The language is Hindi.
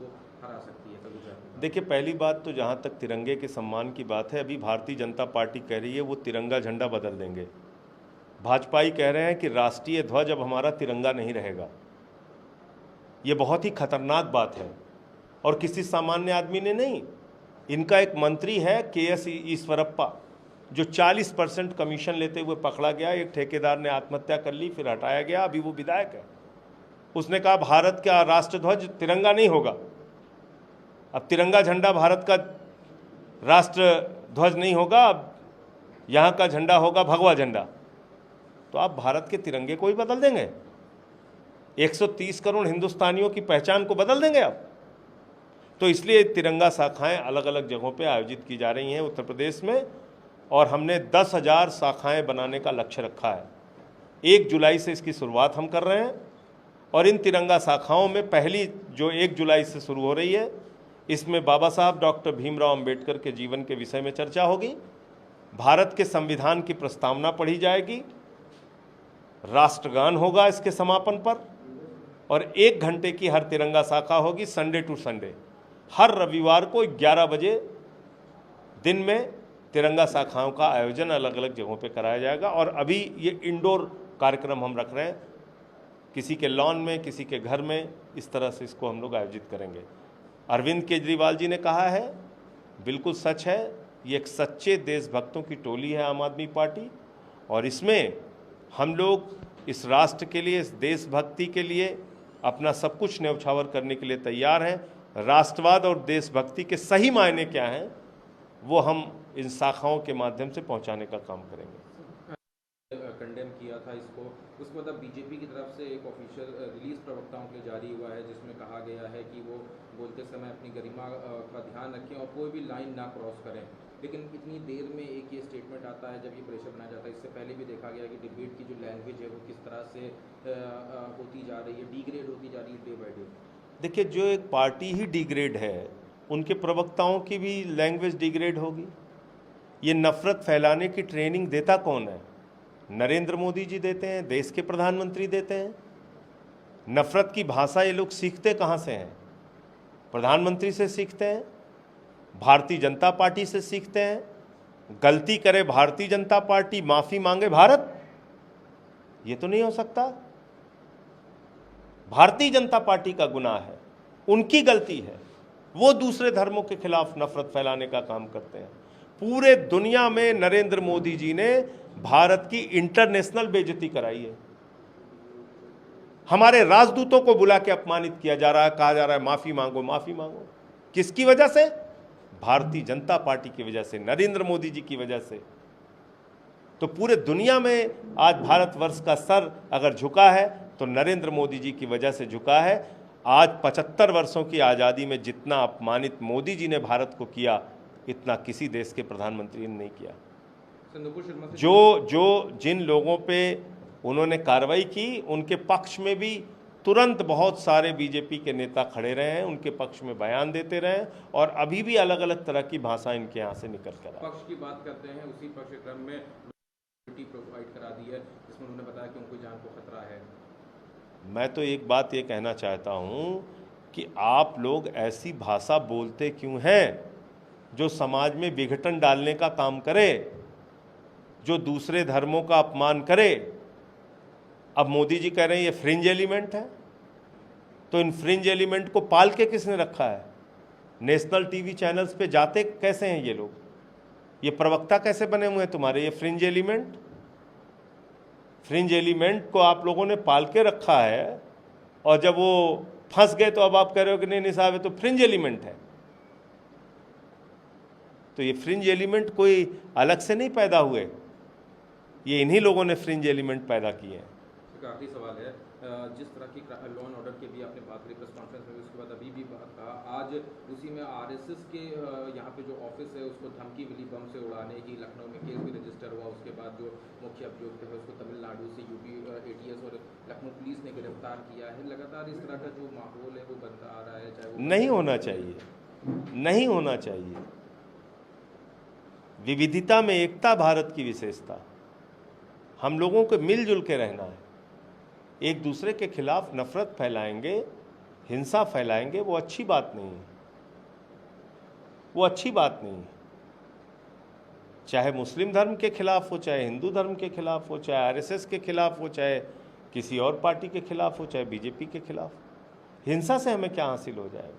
को हरा सकती है गुजरात में? देखिए, पहली बात तो जहाँ तक तिरंगे के सम्मान की बात है, अभी भारतीय जनता पार्टी कह रही है वो तिरंगा झंडा बदल देंगे। भाजपाई कह रहे हैं कि राष्ट्रीय ध्वज अब हमारा तिरंगा नहीं रहेगा। ये बहुत ही खतरनाक बात है और किसी सामान्य आदमी ने नहीं। इनका एक मंत्री है KS ईश्वरप्पा, जो 40% कमीशन लेते हुए पकड़ा गया। एक ठेकेदार ने आत्महत्या कर ली, फिर हटाया गया, अभी वो विधायक है। उसने कहा भारत का राष्ट्रध्वज तिरंगा नहीं होगा। अब तिरंगा झंडा भारत का राष्ट्र ध्वज नहीं होगा, अब यहाँ का झंडा होगा भगवा झंडा। तो आप भारत के तिरंगे को ही बदल देंगे? 130 करोड़ हिंदुस्तानियों की पहचान को बदल देंगे आप? तो इसलिए तिरंगा शाखाएं अलग अलग जगहों पे आयोजित की जा रही हैं उत्तर प्रदेश में, और हमने 10,000 शाखाएं बनाने का लक्ष्य रखा है। 1 जुलाई से इसकी शुरुआत हम कर रहे हैं और इन तिरंगा शाखाओं में पहली जो 1 जुलाई से शुरू हो रही है, इसमें बाबा साहब डॉक्टर भीमराव अंबेडकर के जीवन के विषय में चर्चा होगी, भारत के संविधान की प्रस्तावना पढ़ी जाएगी, राष्ट्रगान होगा इसके समापन पर, और 1 घंटे की हर तिरंगा शाखा होगी संडे टू संडे। हर रविवार को 11 बजे दिन में तिरंगा शाखाओं का आयोजन अलग अलग जगहों पे कराया जाएगा। और अभी ये इंडोर कार्यक्रम हम रख रहे हैं, किसी के लॉन में, किसी के घर में, इस तरह से इसको हम लोग आयोजित करेंगे। अरविंद केजरीवाल जी ने कहा है, बिल्कुल सच है, ये एक सच्चे देशभक्तों की टोली है आम आदमी पार्टी, और इसमें हम लोग इस राष्ट्र के लिए, इस देशभक्ति के लिए अपना सब कुछ न्यौछावर करने के लिए तैयार हैं। राष्ट्रवाद और देशभक्ति के सही मायने क्या हैं वो हम इन शाखाओं के माध्यम से पहुंचाने का काम करेंगे। कंडेम किया था इसको, उसके बाद बीजेपी की तरफ से एक ऑफिशियल रिलीज प्रवक्ताओं के लिए जारी हुआ है, जिसमें कहा गया है कि वो बोलते समय अपनी गरिमा का ध्यान रखें और कोई भी लाइन ना क्रॉस करें। लेकिन इतनी देर में एक ये स्टेटमेंट आता है जब ये प्रेशर बनाया जाता है। इससे पहले भी देखा गया कि डिबेट की जो लैंग्वेज है वो किस तरह से होती जा रही है, डिग्रेड होती जा रही है डे बाई डे। देखिए, जो एक पार्टी ही डिग्रेड है, उनके प्रवक्ताओं की भी लैंग्वेज डिग्रेड होगी। ये नफरत फैलाने की ट्रेनिंग देता कौन है? नरेंद्र मोदी जी देते हैं, देश के प्रधानमंत्री देते हैं। नफरत की भाषा ये लोग सीखते कहाँ से हैं? प्रधानमंत्री से सीखते हैं, भारतीय जनता पार्टी से सीखते हैं। गलती करे भारतीय जनता पार्टी, माफी मांगे भारत, ये तो नहीं हो सकता। भारतीय जनता पार्टी का गुनाह है, उनकी गलती है, वो दूसरे धर्मों के खिलाफ नफरत फैलाने का काम करते हैं। पूरे दुनिया में नरेंद्र मोदी जी ने भारत की इंटरनेशनल बेइज्जती कराई है। हमारे राजदूतों को बुला के अपमानित किया जा रहा है, कहा जा रहा है माफी मांगो, माफी मांगो। किसकी वजह से? भारतीय जनता पार्टी की वजह से, नरेंद्र मोदी जी की वजह से। तो पूरे दुनिया में आज भारतवर्ष का सर अगर झुका है तो नरेंद्र मोदी जी की वजह से झुका है। आज 75 वर्षों की आज़ादी में जितना अपमानित मोदी जी ने भारत को किया, इतना किसी देश के प्रधानमंत्री ने नहीं किया। जिन लोगों पे उन्होंने कार्रवाई की, उनके पक्ष में भी तुरंत बहुत सारे बीजेपी के नेता खड़े रहे हैं, उनके पक्ष में बयान देते रहे, और अभी भी अलग अलग तरह की भाषा इनके यहाँ से निकल कर आ। पक्ष की बात करते हैं, उसी पक्ष क्रम में प्रोवाइड करा दी है, जिसमें उन्होंने बताया कि उनको जान को खतरा है। मैं तो एक बात ये कहना चाहता हूँ कि आप लोग ऐसी भाषा बोलते क्यों हैं जो समाज में विघटन डालने का काम करे, जो दूसरे धर्मों का अपमान करे। अब मोदी जी कह रहे हैं ये फ्रिंज एलिमेंट है, तो इन फ्रिंज एलिमेंट को पाल के किसने रखा है? नेशनल टीवी चैनल्स पे जाते कैसे हैं ये लोग? ये प्रवक्ता कैसे बने हुए हैं तुम्हारे? ये फ्रिंज एलिमेंट, फ्रिंज एलिमेंट को आप लोगों ने पाल के रखा है, और जब वो फंस गए तो अब आप कह रहे हो कि नहीं साहब ये तो फ्रिंज एलिमेंट है। तो ये फ्रिंज एलिमेंट कोई अलग से नहीं पैदा हुए, ये इन्हीं लोगों ने फ्रिंज एलिमेंट पैदा किए हैं। आखिरी सवाल है, जिस तरह की लॉ एंड ऑर्डर की भी आपने बात करी प्रेस कॉन्फ्रेंस में, उसके बाद अभी भी बात कहा, आज उसी में आरएसएस के यहाँ पे जो ऑफिस है उसको धमकी मिली बम से उड़ाने की, लखनऊ में केस भी रजिस्टर हुआ। उसके बाद जो मुख्य अभियुक्त है उसको तमिलनाडु से यूपी ATS और लखनऊ पुलिस ने गिरफ्तार किया है। लगातार इस तरह का जो माहौल है वो बनता आ रहा है, चाहे वो नहीं होना चाहिए, नहीं होना चाहिए। विविधता में एकता भारत की विशेषता। हम लोगों को मिलजुल के रहना है। एक दूसरे के खिलाफ नफरत फैलाएंगे, हिंसा फैलाएंगे, वो अच्छी बात नहीं है, वो अच्छी बात नहीं है। चाहे मुस्लिम धर्म के खिलाफ हो, चाहे हिंदू धर्म के खिलाफ हो, चाहे आरएसएस के खिलाफ हो, चाहे किसी और पार्टी के खिलाफ हो, चाहे बीजेपी के खिलाफ। हिंसा से हमें क्या हासिल हो जाएगा?